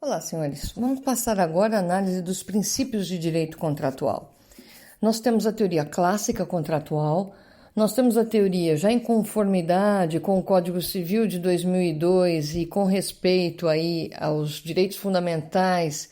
Olá, senhores. Vamos passar agora a análise dos princípios de direito contratual. Nós temos a teoria clássica contratual, nós temos a teoria já em conformidade com o Código Civil de 2002 e com respeito aí aos direitos fundamentais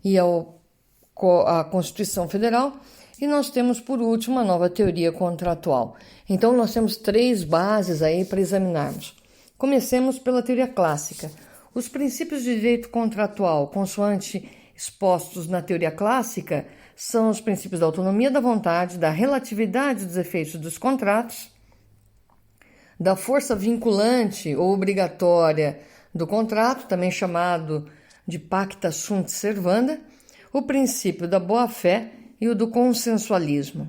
e à Constituição Federal, e nós temos, por último, a nova teoria contratual. Então, nós temos três bases aí para examinarmos. Comecemos pela teoria clássica. Os princípios de direito contratual, consoante expostos na teoria clássica, são os princípios da autonomia da vontade, da relatividade dos efeitos dos contratos, da força vinculante ou obrigatória do contrato, também chamado de pacta sunt servanda, o princípio da boa-fé e o do consensualismo.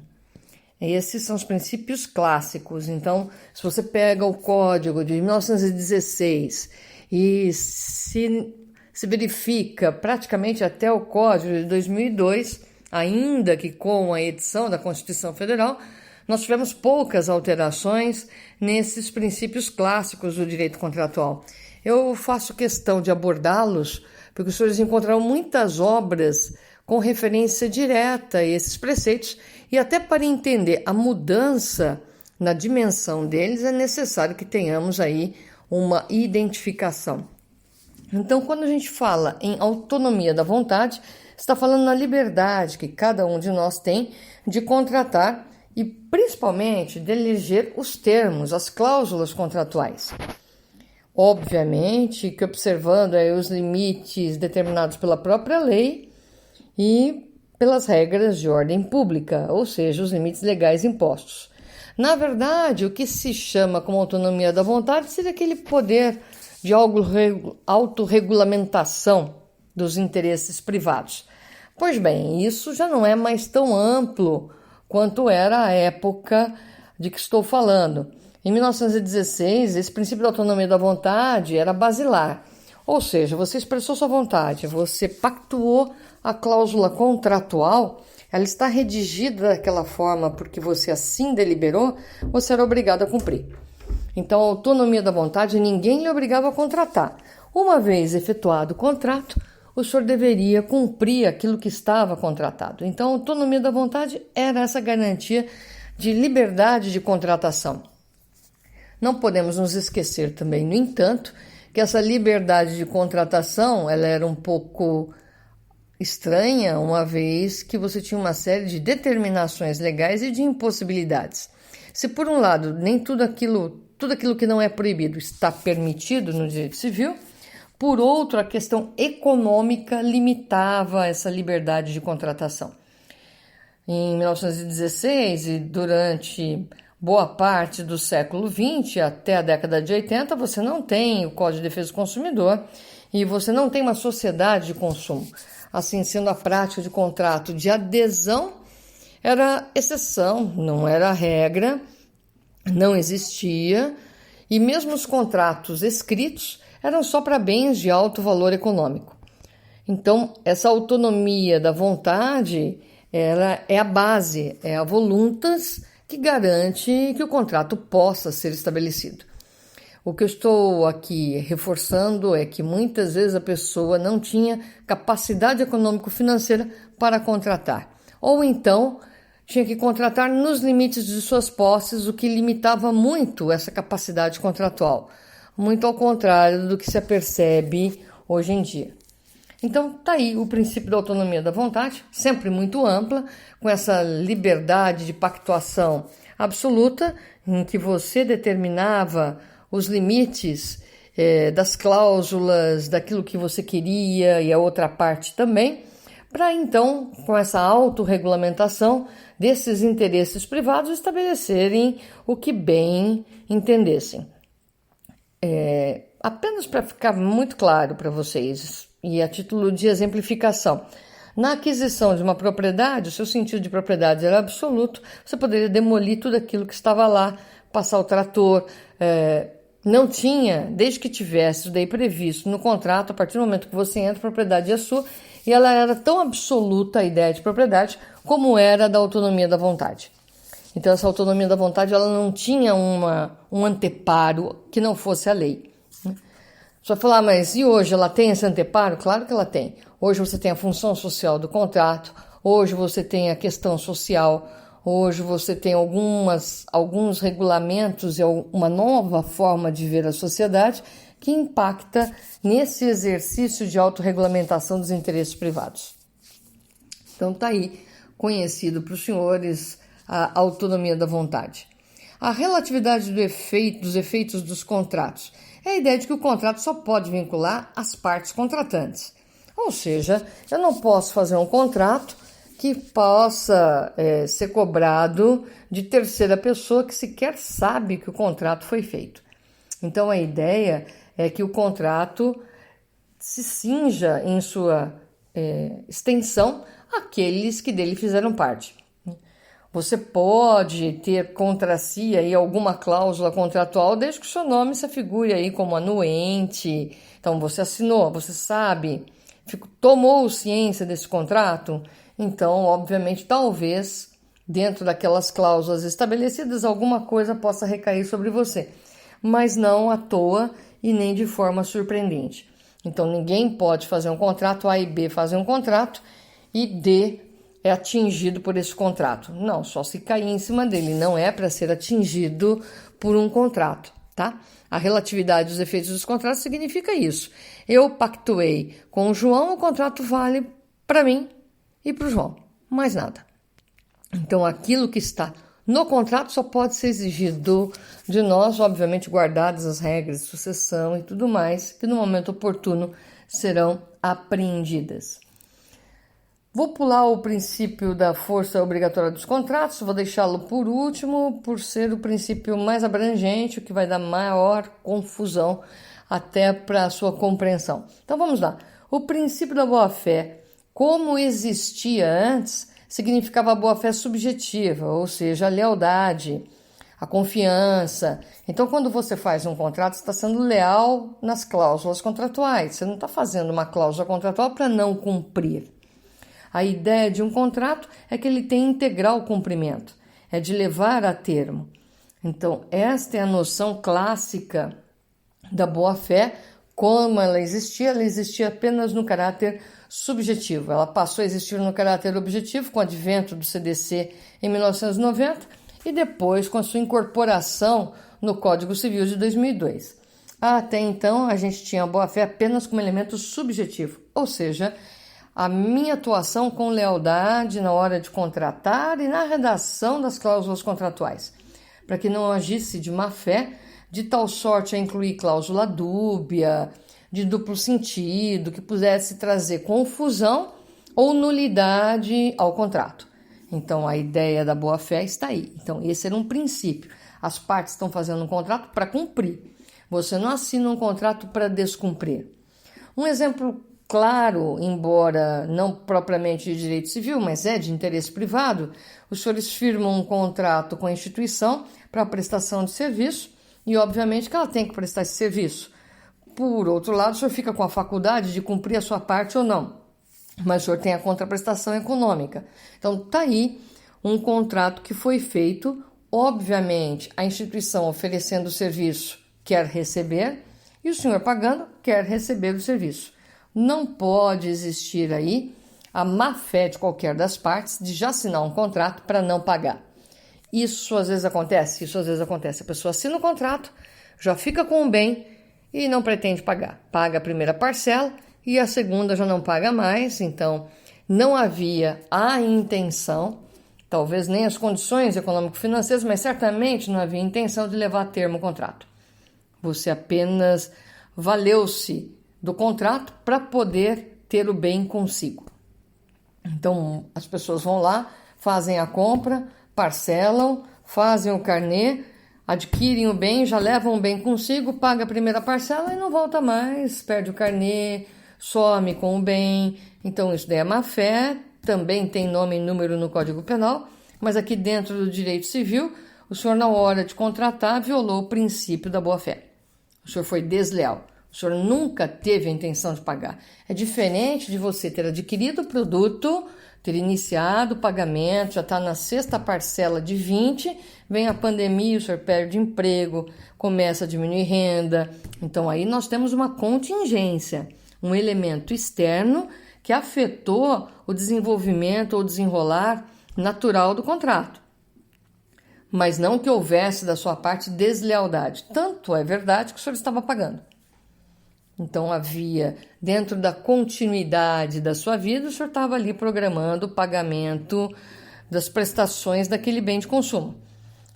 Esses são os princípios clássicos. Então, se você pega o Código de 1916 e se verifica praticamente até o Código de 2002, ainda que com a edição da Constituição Federal, nós tivemos poucas alterações nesses princípios clássicos do direito contratual. Eu faço questão de abordá-los, porque os senhores encontrarão muitas obras com referência direta a esses preceitos, e até para entender a mudança na dimensão deles é necessário que tenhamos aí uma identificação. Então, quando a gente fala em autonomia da vontade, está falando na liberdade que cada um de nós tem de contratar e, principalmente, de eleger os termos, as cláusulas contratuais. Obviamente que observando aí os limites determinados pela própria lei e pelas regras de ordem pública, ou seja, os limites legais impostos. Na verdade, o que se chama como autonomia da vontade seria aquele poder de autorregulamentação dos interesses privados. Pois bem, isso já não é mais tão amplo quanto era a época de que estou falando. Em 1916, esse princípio da autonomia da vontade era basilar, ou seja, você expressou sua vontade, você pactuou a cláusula contratual, ela está redigida daquela forma porque você assim deliberou, você era obrigado a cumprir. Então, a autonomia da vontade, ninguém lhe obrigava a contratar. Uma vez efetuado o contrato, o senhor deveria cumprir aquilo que estava contratado. Então, a autonomia da vontade era essa garantia de liberdade de contratação. Não podemos nos esquecer também, no entanto, que essa liberdade de contratação ela era um pouco estranha, uma vez que você tinha uma série de determinações legais e de impossibilidades. Se, por um lado, nem tudo aquilo que não é proibido está permitido no direito civil, por outro, a questão econômica limitava essa liberdade de contratação. Em 1916 e durante boa parte do século XX até a década de 80, você não tem o Código de Defesa do Consumidor e você não tem uma sociedade de consumo. Assim, sendo a prática de contrato de adesão era exceção, não era regra, não existia, e mesmo os contratos escritos eram só para bens de alto valor econômico. Então, essa autonomia da vontade ela é a base, é a voluntas que garante que o contrato possa ser estabelecido. O que eu estou aqui reforçando é que muitas vezes a pessoa não tinha capacidade econômico-financeira para contratar, ou então tinha que contratar nos limites de suas posses, o que limitava muito essa capacidade contratual, muito ao contrário do que se apercebe hoje em dia. Então, está aí o princípio da autonomia da vontade, sempre muito ampla, com essa liberdade de pactuação absoluta, em que você determinava os limites das cláusulas, daquilo que você queria e a outra parte também, para então, com essa autorregulamentação desses interesses privados, estabelecerem o que bem entendessem. Apenas para ficar muito claro para vocês, e a título de exemplificação, na aquisição de uma propriedade, o seu sentido de propriedade era absoluto, você poderia demolir tudo aquilo que estava lá, passar o trator, não tinha, desde que tivesse isso daí previsto no contrato, a partir do momento que você entra, a propriedade é sua, e ela era tão absoluta, a ideia de propriedade, como era a da autonomia da vontade. Então, essa autonomia da vontade ela não tinha um anteparo que não fosse a lei. Só falar, mas e hoje ela tem esse anteparo? Claro que ela tem. Hoje você tem a função social do contrato, hoje você tem a questão social, hoje você tem alguns regulamentos e uma nova forma de ver a sociedade que impacta nesse exercício de autorregulamentação dos interesses privados. Então está aí, conhecido para os senhores a autonomia da vontade. A relatividade dos efeitos dos contratos é a ideia de que o contrato só pode vincular as partes contratantes. Ou seja, eu não posso fazer um contrato que possa ser cobrado de terceira pessoa que sequer sabe que o contrato foi feito. Então a ideia é que o contrato se cinja em sua extensão àqueles que dele fizeram parte. Você pode ter contra si aí alguma cláusula contratual desde que o seu nome se figure aí como anuente. Então você assinou, você sabe, tomou ciência desse contrato. Então, obviamente, talvez dentro daquelas cláusulas estabelecidas alguma coisa possa recair sobre você, mas não à toa e nem de forma surpreendente. Então ninguém pode fazer um contrato, A e B fazem um contrato e D é atingido por esse contrato. Não, só se cair em cima dele, não é para ser atingido por um contrato, tá? A relatividade dos efeitos dos contratos significa isso. Eu pactuei com o João, o contrato vale para mim e para o João, mais nada. Então aquilo que está no contrato só pode ser exigido de nós, obviamente guardadas as regras de sucessão e tudo mais, que no momento oportuno serão apreendidas. Vou pular o princípio da força obrigatória dos contratos, vou deixá-lo por último, por ser o princípio mais abrangente, o que vai dar maior confusão até para a sua compreensão. Então vamos lá. O princípio da boa-fé, como existia antes, significava a boa-fé subjetiva, ou seja, a lealdade, a confiança. Então, quando você faz um contrato, você está sendo leal nas cláusulas contratuais. Você não está fazendo uma cláusula contratual para não cumprir. A ideia de um contrato é que ele tem integral cumprimento, é de levar a termo. Então, esta é a noção clássica da boa-fé. Como ela existia apenas no caráter subjetivo. Ela passou a existir no caráter objetivo com o advento do CDC em 1990 e depois com a sua incorporação no Código Civil de 2002. Até então, a gente tinha a boa-fé apenas como elemento subjetivo, ou seja, a minha atuação com lealdade na hora de contratar e na redação das cláusulas contratuais, para que não agisse de má-fé, de tal sorte a incluir cláusula dúbia, de duplo sentido, que pudesse trazer confusão ou nulidade ao contrato. Então, a ideia da boa-fé está aí. Então, esse era um princípio. As partes estão fazendo um contrato para cumprir. Você não assina um contrato para descumprir. Um exemplo claro, embora não propriamente de direito civil, mas é de interesse privado, os senhores firmam um contrato com a instituição para prestação de serviço e, obviamente, que ela tem que prestar esse serviço. Por outro lado, o senhor fica com a faculdade de cumprir a sua parte ou não, mas o senhor tem a contraprestação econômica. Então, está aí um contrato que foi feito, obviamente, a instituição oferecendo o serviço quer receber e o senhor pagando quer receber o serviço. Não pode existir aí a má-fé de qualquer das partes de já assinar um contrato para não pagar. Isso às vezes acontece? Isso às vezes acontece. A pessoa assina o contrato, já fica com o bem e não pretende pagar. Paga a primeira parcela e a segunda já não paga mais. Então, não havia a intenção, talvez nem as condições econômico-financeiras, mas certamente não havia intenção de levar a termo o contrato. Você apenas valeu-se do contrato para poder ter o bem consigo. Então, as pessoas vão lá, fazem a compra, parcelam, fazem o carnê, adquirem o bem, já levam o bem consigo, paga a primeira parcela e não volta mais, perde o carnê, some com o bem. Então, isso daí é má-fé, também tem nome e número no Código Penal, mas aqui dentro do direito civil, o senhor, na hora de contratar, violou o princípio da boa-fé. O senhor foi desleal. O senhor nunca teve a intenção de pagar. É diferente de você ter adquirido o produto, ter iniciado o pagamento, já está na sexta parcela de 20, vem a pandemia, o senhor perde emprego, começa a diminuir renda. Então aí nós temos uma contingência, um elemento externo que afetou o desenvolvimento ou desenrolar natural do contrato. Mas não que houvesse da sua parte deslealdade. Tanto é verdade que o senhor estava pagando. Então havia, dentro da continuidade da sua vida, o senhor estava ali programando o pagamento das prestações daquele bem de consumo.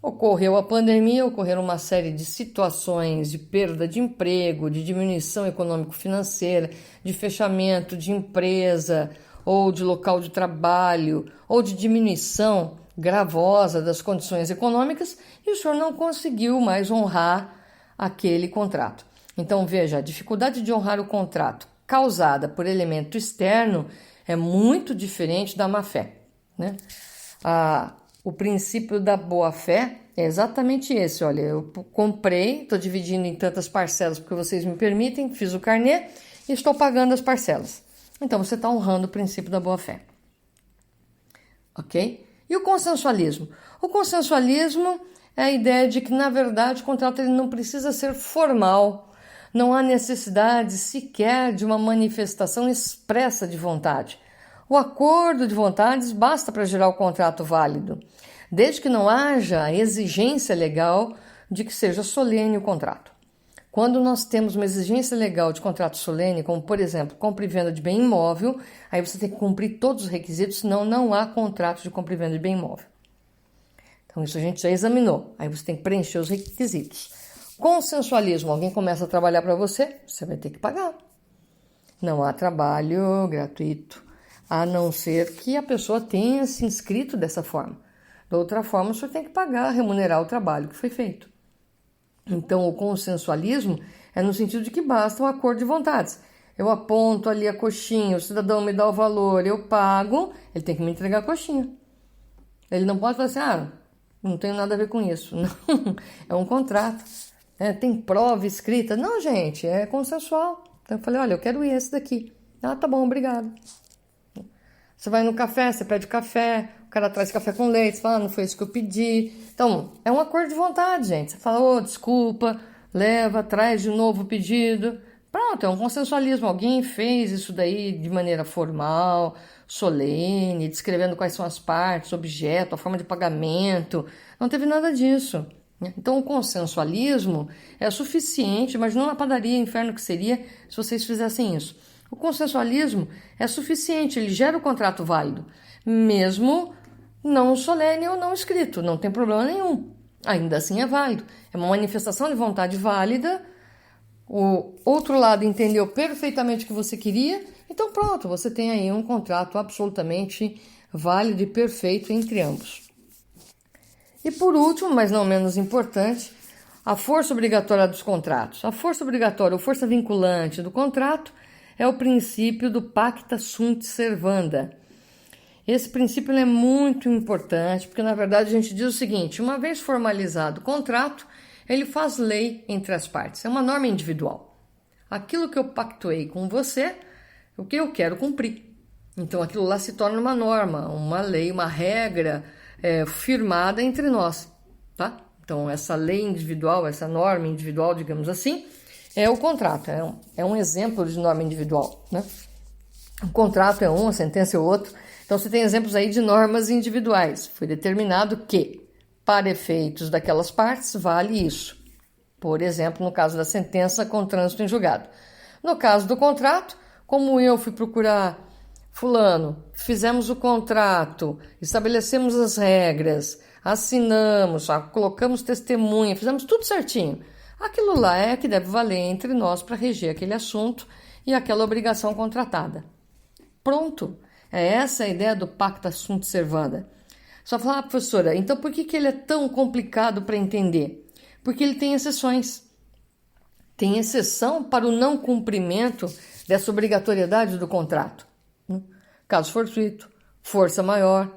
Ocorreu a pandemia, ocorreram uma série de situações de perda de emprego, de diminuição econômico-financeira, de fechamento de empresa ou de local de trabalho, ou de diminuição gravosa das condições econômicas, e o senhor não conseguiu mais honrar aquele contrato. Então, veja, a dificuldade de honrar o contrato causada por elemento externo é muito diferente da má-fé, né? O princípio da boa-fé é exatamente esse. Olha, eu comprei, estou dividindo em tantas parcelas porque vocês me permitem, fiz o carnê e estou pagando as parcelas. Então, você está honrando o princípio da boa-fé. Ok? E o consensualismo? O consensualismo é a ideia de que, na verdade, o contrato ele não precisa ser formal. Não há necessidade sequer de uma manifestação expressa de vontade. O acordo de vontades basta para gerar o contrato válido, desde que não haja a exigência legal de que seja solene o contrato. Quando nós temos uma exigência legal de contrato solene, como, por exemplo, compra e venda de bem imóvel, aí você tem que cumprir todos os requisitos, senão não há contrato de compra e venda de bem imóvel. Então, isso a gente já examinou. Aí você tem que preencher os requisitos. Consensualismo, alguém começa a trabalhar para você, você vai ter que pagar. Não há trabalho gratuito, a não ser que a pessoa tenha se inscrito dessa forma. De outra forma, o senhor tem que pagar, remunerar o trabalho que foi feito. Então, o consensualismo é no sentido de que basta um acordo de vontades. Eu aponto ali a coxinha, o cidadão me dá o valor, eu pago, ele tem que me entregar a coxinha. Ele não pode falar assim, não tenho nada a ver com isso. Não, é um contrato. Tem prova escrita. Não, gente, é consensual. Então eu falei, olha, eu quero esse daqui. Ah, tá bom, obrigado. Você vai no café, você pede café, o cara traz café com leite, você fala, não foi isso que eu pedi. Então, é um acordo de vontade, gente. Você fala, desculpa, leva, traz de novo o pedido. Pronto, é um consensualismo. Alguém fez isso daí de maneira formal, solene, descrevendo quais são as partes, o objeto, a forma de pagamento. Não teve nada disso. Então, o consensualismo é suficiente, mas não na padaria, inferno que seria se vocês fizessem isso. O consensualismo é suficiente, ele gera o contrato válido, mesmo não solene ou não escrito, não tem problema nenhum. Ainda assim é válido, é uma manifestação de vontade válida, o outro lado entendeu perfeitamente o que você queria, então pronto, você tem aí um contrato absolutamente válido e perfeito entre ambos. E por último, mas não menos importante, a força obrigatória dos contratos. A força obrigatória ou força vinculante do contrato é o princípio do pacta sunt servanda. Esse princípio é muito importante, porque na verdade a gente diz o seguinte, uma vez formalizado o contrato, ele faz lei entre as partes, é uma norma individual. Aquilo que eu pactuei com você, o que eu quero cumprir. Então aquilo lá se torna uma norma, uma lei, uma regra firmada entre nós, tá? Então essa lei individual, essa norma individual, digamos assim, é o contrato, é um exemplo de norma individual, né? O contrato é um, a sentença é outro. Então você tem exemplos aí de normas individuais. Foi determinado que, para efeitos daquelas partes, vale isso. Por exemplo, no caso da sentença com trânsito em julgado. No caso do contrato, como eu fui procurar fulano, fizemos o contrato, estabelecemos as regras, assinamos, colocamos testemunha, fizemos tudo certinho. Aquilo lá é que deve valer entre nós para reger aquele assunto e aquela obrigação contratada. Pronto. É essa a ideia do pacta sunt servanda. Só falar, professora, então por que ele é tão complicado para entender? Porque ele tem exceções. Tem exceção para o não cumprimento dessa obrigatoriedade do contrato. Caso fortuito, força maior,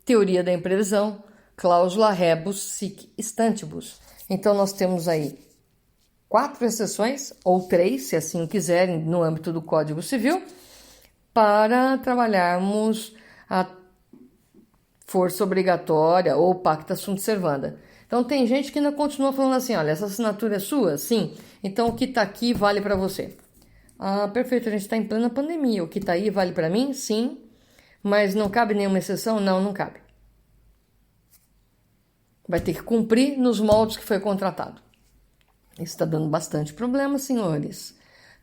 teoria da imprevisão, cláusula rebus sic stantibus. Então nós temos aí 4 exceções, ou 3, se assim quiserem, no âmbito do Código Civil, para trabalharmos a força obrigatória ou pacta sunt servanda. Então tem gente que ainda continua falando assim, olha, essa assinatura é sua? Sim. Então o que está aqui vale para você. Ah, perfeito, a gente está em plena pandemia. O que está aí vale para mim? Sim. Mas não cabe nenhuma exceção? Não, não cabe. Vai ter que cumprir nos moldes que foi contratado. Isso está dando bastante problema, senhores.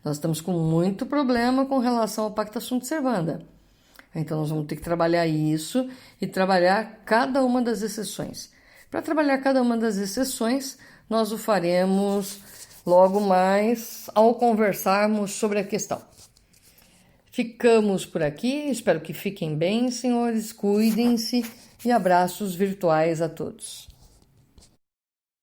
Nós estamos com muito problema com relação ao pacta sunt servanda. Então, nós vamos ter que trabalhar isso e trabalhar cada uma das exceções. Para trabalhar cada uma das exceções, nós o faremos logo mais ao conversarmos sobre a questão. Ficamos por aqui, espero que fiquem bem, senhores, cuidem-se e abraços virtuais a todos.